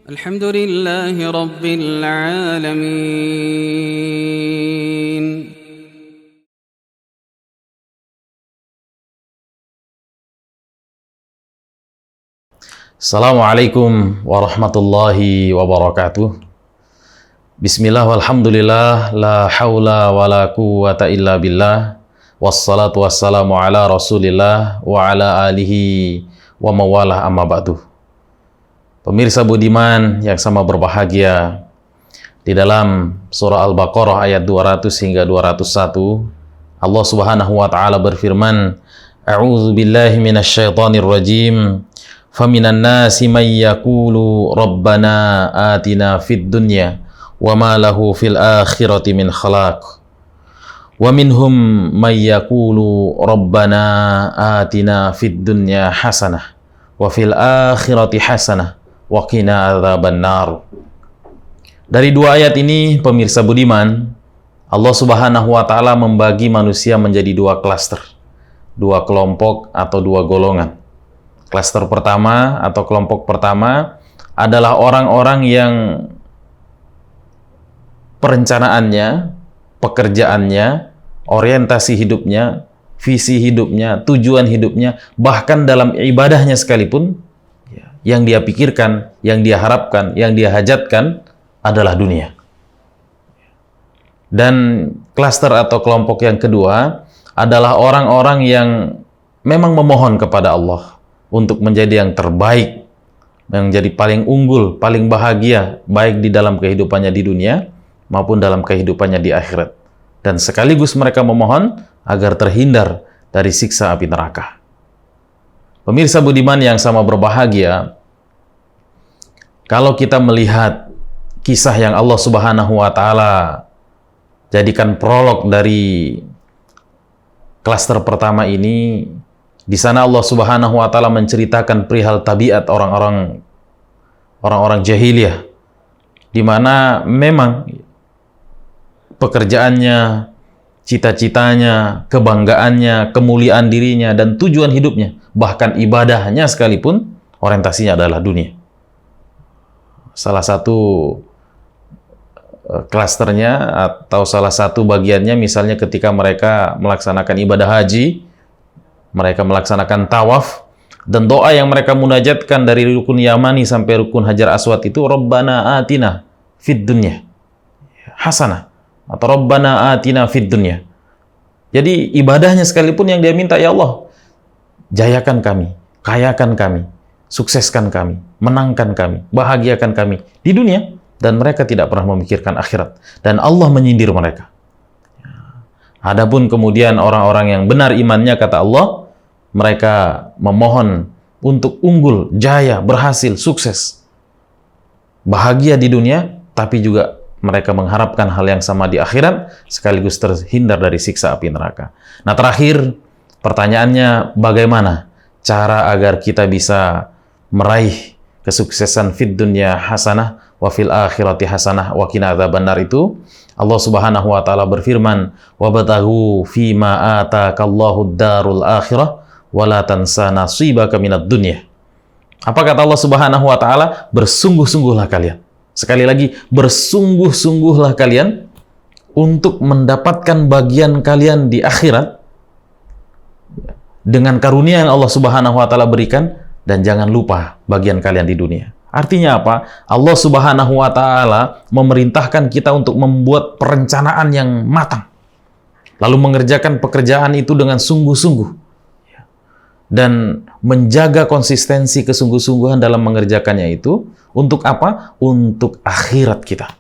الحمد لله رب العالمين. Assalamualaikum warahmatullahi wabarakatuh. Bismillah walhamdulillah, la hawla wa la quwwata illa billah. Wassalatu wassalamu ala rasulillah wa ala alihi wa mawalah amma ba'du. Pemirsa budiman yang sama berbahagia, di dalam surah Al-Baqarah ayat 200 hingga 201, Allah Subhanahu wa taala berfirman, A'udzu billahi minasyaitonir rajim. Faminan nasi may yaqulu rabbana atina fid dunya wa ma lahu fil akhirati min khalaq. Wa minhum may yaqulu rabbana atina fid dunya hasanah wa fil akhirati hasanah wa qina adzabannar. Dari dua ayat ini, pemirsa budiman, Allah Subhanahu wa taala membagi manusia menjadi dua klaster, dua kelompok atau dua golongan. Klaster pertama atau kelompok pertama adalah orang-orang yang perencanaannya, pekerjaannya, orientasi hidupnya, visi hidupnya, tujuan hidupnya, bahkan dalam ibadahnya sekalipun, yang dia pikirkan, yang dia harapkan, yang dia hajatkan adalah dunia. Dan klaster atau kelompok yang kedua adalah orang-orang yang memang memohon kepada Allah untuk menjadi yang terbaik, yang menjadi paling unggul, paling bahagia, baik di dalam kehidupannya di dunia maupun dalam kehidupannya di akhirat. Dan sekaligus mereka memohon agar terhindar dari siksa api neraka. Pemirsa budiman yang sama berbahagia, kalau kita melihat kisah yang Allah Subhanahu wa taala jadikan prolog dari klaster pertama ini, di sana Allah Subhanahu wa taala menceritakan perihal tabiat orang-orang jahiliyah, di mana memang pekerjaannya, cita-citanya, kebanggaannya, kemuliaan dirinya, dan tujuan hidupnya, bahkan ibadahnya sekalipun, orientasinya adalah dunia. Salah satu klasternya atau salah satu bagiannya misalnya ketika mereka melaksanakan ibadah haji, mereka melaksanakan tawaf, dan doa yang mereka munajatkan dari rukun Yamani sampai rukun Hajar Aswad itu, Rabbana atina fid dunya hasanah, atau Rabbana atina fid dunya. Jadi ibadahnya sekalipun yang dia minta, ya Allah, jayakan kami, kayakan kami, sukseskan kami, menangkan kami, bahagiakan kami di dunia. Dan mereka tidak pernah memikirkan akhirat. Dan Allah menyindir mereka. Adapun kemudian orang-orang yang benar imannya, kata Allah, mereka memohon untuk unggul, jaya, berhasil, sukses, bahagia di dunia, tapi juga mereka mengharapkan hal yang sama di akhirat, sekaligus terhindar dari siksa api neraka. Nah, terakhir, pertanyaannya, bagaimana cara agar kita bisa meraih kesuksesan fid dunya hasanah wa fil akhirati hasanah wa qina adzabannar itu? Allah Subhanahu wa taala berfirman, "Wabtaghu fima atakallahu darul akhirah wa la tansa nasibaka minad dunya." Apa kata Allah Subhanahu wa taala? Bersungguh-sungguhlah kalian. Sekali lagi, bersungguh-sungguhlah kalian untuk mendapatkan bagian kalian di akhirat dengan karunia yang Allah Subhanahu wa taala berikan, dan jangan lupa bagian kalian di dunia. Artinya apa? Allah Subhanahu wa taala memerintahkan kita untuk membuat perencanaan yang matang, lalu mengerjakan pekerjaan itu dengan sungguh-sungguh, dan menjaga konsistensi kesungguh-sungguhan dalam mengerjakannya itu. Untuk apa? Untuk akhirat kita.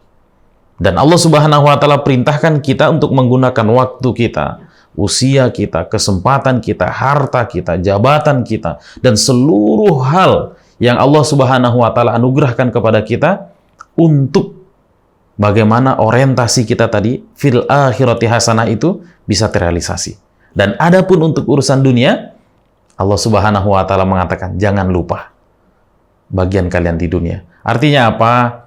Dan Allah Subhanahu wa taala perintahkan kita untuk menggunakan waktu kita, usia kita, kesempatan kita, harta kita, jabatan kita, dan seluruh hal yang Allah Subhanahu wa taala anugerahkan kepada kita untuk bagaimana orientasi kita tadi fil akhirati hasanah itu bisa terrealisasi. Dan adapun untuk urusan dunia, Allah Subhanahu wa taala mengatakan jangan lupa bagian kalian di dunia. Artinya apa?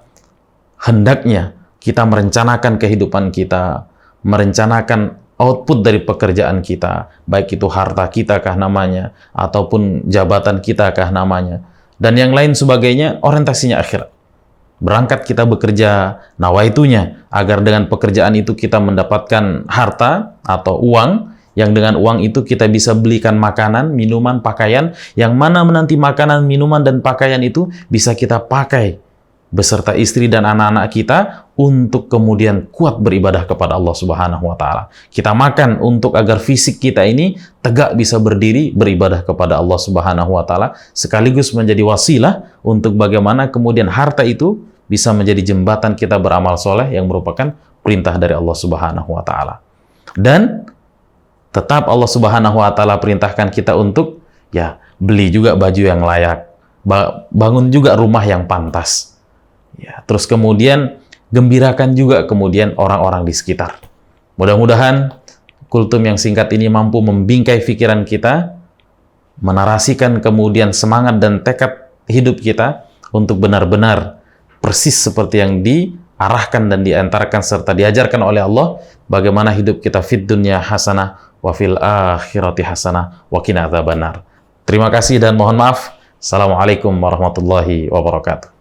Hendaknya kita merencanakan kehidupan kita, merencanakan output dari pekerjaan kita, baik itu harta kita kah namanya, ataupun jabatan kita kah namanya, dan yang lain sebagainya, orientasinya akhirat. berangkat kita bekerja, nawaitunya agar dengan pekerjaan itu kita mendapatkan harta atau uang, yang dengan uang itu kita bisa belikan makanan, minuman, pakaian, yang mana menanti makanan, minuman, dan pakaian itu bisa kita pakai beserta istri dan anak-anak kita untuk kemudian kuat beribadah kepada Allah Subhanahu wa Ta'ala. Kita makan untuk agar fisik kita ini tegak bisa berdiri beribadah kepada Allah Subhanahu wa Ta'ala, sekaligus menjadi wasilah untuk bagaimana kemudian harta itu bisa menjadi jembatan kita beramal soleh yang merupakan perintah dari Allah Subhanahu wa Ta'ala. Dan tetap Allah Subhanahu wa Ta'ala perintahkan kita untuk beli juga baju yang layak, bangun juga rumah yang pantas. Terus kemudian gembirakan juga kemudian orang-orang di sekitar. Mudah-mudahan kultum yang singkat ini mampu membingkai pikiran kita, menarasikan kemudian semangat dan tekad hidup kita untuk benar-benar persis seperti yang diarahkan dan diantarkan serta diajarkan oleh Allah, bagaimana hidup kita fid dunya hasanah wa fil akhirati hasanah wa qina adzabannar. Terima kasih dan mohon maaf. Assalamualaikum warahmatullahi wabarakatuh.